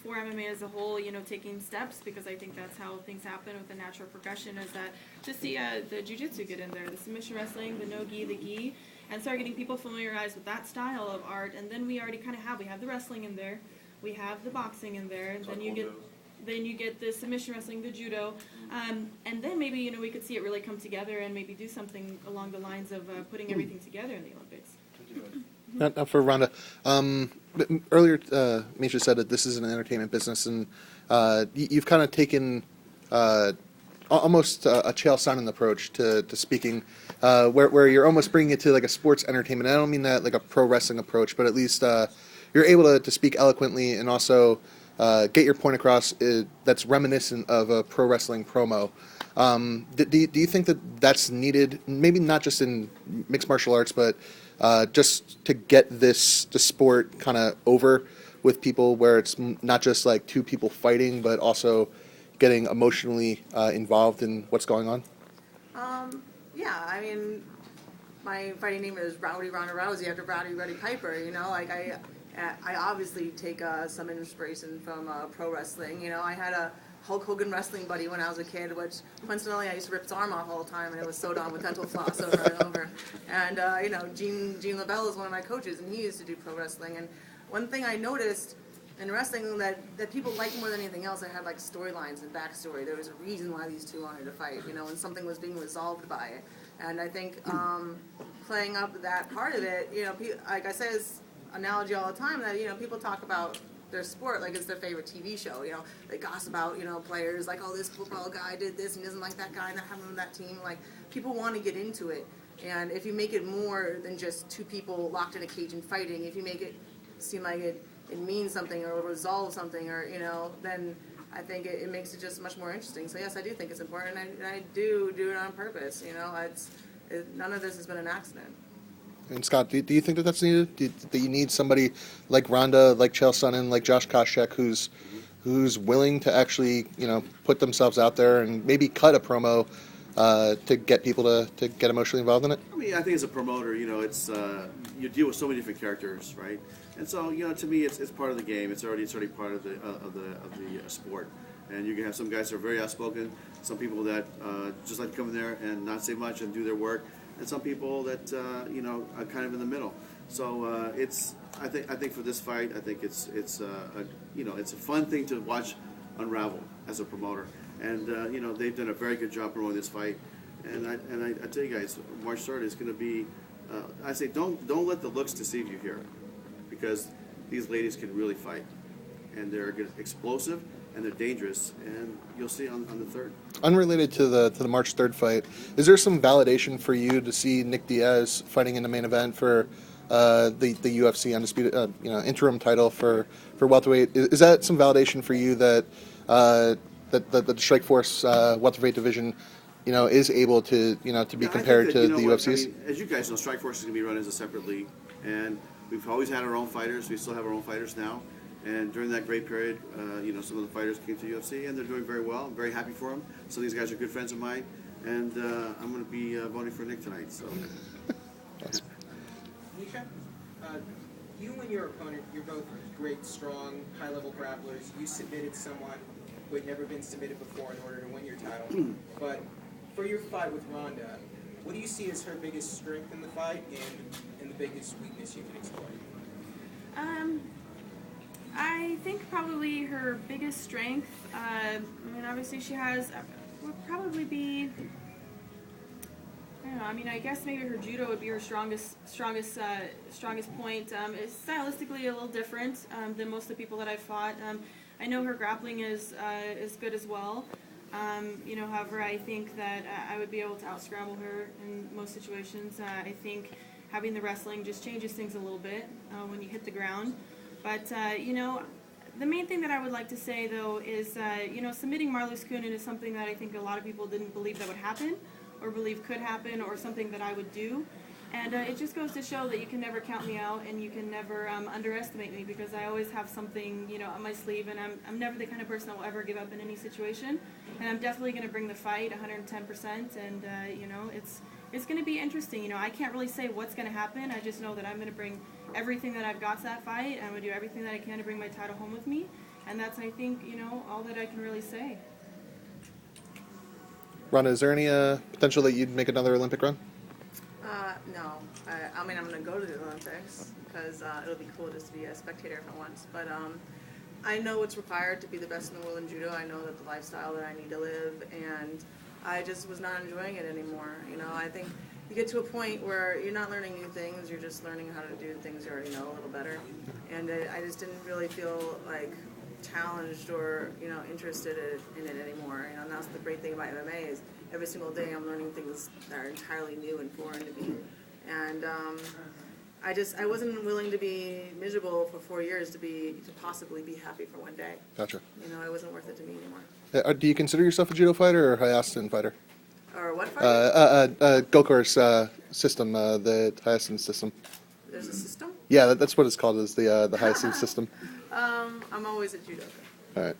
for MMA as a whole, taking steps, because I think that's how things happen with the natural progression, is that to see the jiu-jitsu get in there, the submission wrestling, the no-gi, the gi, and start getting people familiarized with that style of art. And then we already kind of we have the wrestling in there, we have the boxing in there, and then you get the submission wrestling, the judo, and then maybe, we could see it really come together and maybe do something along the lines of putting everything together in the Olympics. Now for Ronda, earlier Miesha said that this is an entertainment business, and you've kind of taken almost a Chael Sonnen approach to speaking, where you're almost bringing it to like a sports entertainment. I don't mean that like a pro wrestling approach, but at least you're able to speak eloquently and also get your point across that's reminiscent of a pro wrestling promo. Do you think that that's needed, maybe not just in mixed martial arts, but just to get the sport kind of over with people, where it's not just like two people fighting, but also getting emotionally involved in what's going on? Yeah, I mean, my fighting name is Ronda Rousey after Roddy Piper. I obviously take some inspiration from pro wrestling. I had a Hulk Hogan wrestling buddy when I was a kid, which coincidentally I used to rip his arm off all the time, and it was sewed on with dental floss over and over. And Gene LaBelle is one of my coaches, and he used to do pro wrestling. And one thing I noticed in wrestling that people liked more than anything else, I had like storylines and backstory. There was a reason why these two wanted to fight, and something was being resolved by it. And I think playing up that part of it, like I say this analogy all the time, that people talk about their sport like it's their favorite TV show. They gossip about players like, oh, this football guy did this and doesn't like that guy, not having him on that team. Like, people want to get into it, and if you make it more than just two people locked in a cage and fighting, if you make it seem like it means something or resolve something, or then I think it makes it just much more interesting. So yes, I do think it's important, and I do it on purpose. None of this has been an accident. And Scott, do you think that that's needed? That you need somebody like Ronda, like Chael Sonnen, like Josh Koscheck, who's willing to actually put themselves out there and maybe cut a promo to get people to get emotionally involved in it? I mean, I think as a promoter, it's you deal with so many different characters, right? And so, to me, it's part of the game. It's already part of the sport. And you can have some guys that are very outspoken, some people that just like to come in there and not say much and do their work, and some people that are kind of in the middle. So I think for this fight, I think it's a fun thing to watch unravel as a promoter. And they've done a very good job promoting this fight. And I tell you guys, March 3rd is going to be. I say don't let the looks deceive you here, because these ladies can really fight, and they're explosive and they're dangerous, and you'll see on the 3rd. Unrelated to the March 3rd fight, is there some validation for you to see Nick Diaz fighting in the main event for the UFC undisputed interim title for welterweight? Is that some validation for you that the Strikeforce welterweight division is able to to be compared to the UFC's? I mean, as you guys know, Strikeforce is going to be run as a separate league, and we've always had our own fighters. We still have our own fighters now. And during that great period, some of the fighters came to UFC, and they're doing very well. I'm very happy for them. Some of these guys are good friends of mine, and I'm going to be voting for Nick tonight. So, Miesha, you and your opponent, you're both great, strong, high-level grapplers. You submitted someone who had never been submitted before in order to win your title. But for your fight with Ronda, what do you see as her biggest strength in the fight and the biggest weakness you can exploit? I think probably her biggest strength, obviously she has, would probably be, I guess maybe her judo would be her strongest point. It's stylistically a little different than most of the people that I've fought. I know her grappling is good as well. However, I think that I would be able to out-scramble her in most situations. I think having the wrestling just changes things a little bit when you hit the ground. But, the main thing that I would like to say, though, is, submitting Marloes Coenen is something that I think a lot of people didn't believe that would happen, or believe could happen, or something that I would do. And it just goes to show that you can never count me out, and you can never underestimate me, because I always have something, up my sleeve, and I'm never the kind of person that will ever give up in any situation. And I'm definitely going to bring the fight 110%, and, it's going to be interesting. I can't really say what's going to happen. I just know that I'm going to bring everything that I've got to that fight. I'm going to do everything that I can to bring my title home with me. And that's, I think, all that I can really say. Ronda, is there any potential that you'd make another Olympic run? No. I mean, I'm going to go to the Olympics because it'll be cool just to be a spectator for once. But I know what's required to be the best in the world in judo. I know that the lifestyle that I need to live, and I just was not enjoying it anymore. I think you get to a point where you're not learning new things, you're just learning how to do things you already know a little better. And I just didn't really feel like challenged or interested in it anymore. And that's the great thing about MMA is every single day I'm learning things that are entirely new and foreign to me. And I wasn't willing to be miserable for 4 years to possibly be happy for one day. Gotcha. It wasn't worth it to me anymore. Do you consider yourself a judo fighter or a Hyacinth fighter? Or what fighter? Gokor's system, the Hyacinth system. There's a system? Yeah, that's what it's called, is the Hyacinth system. I'm always a judoka. All right.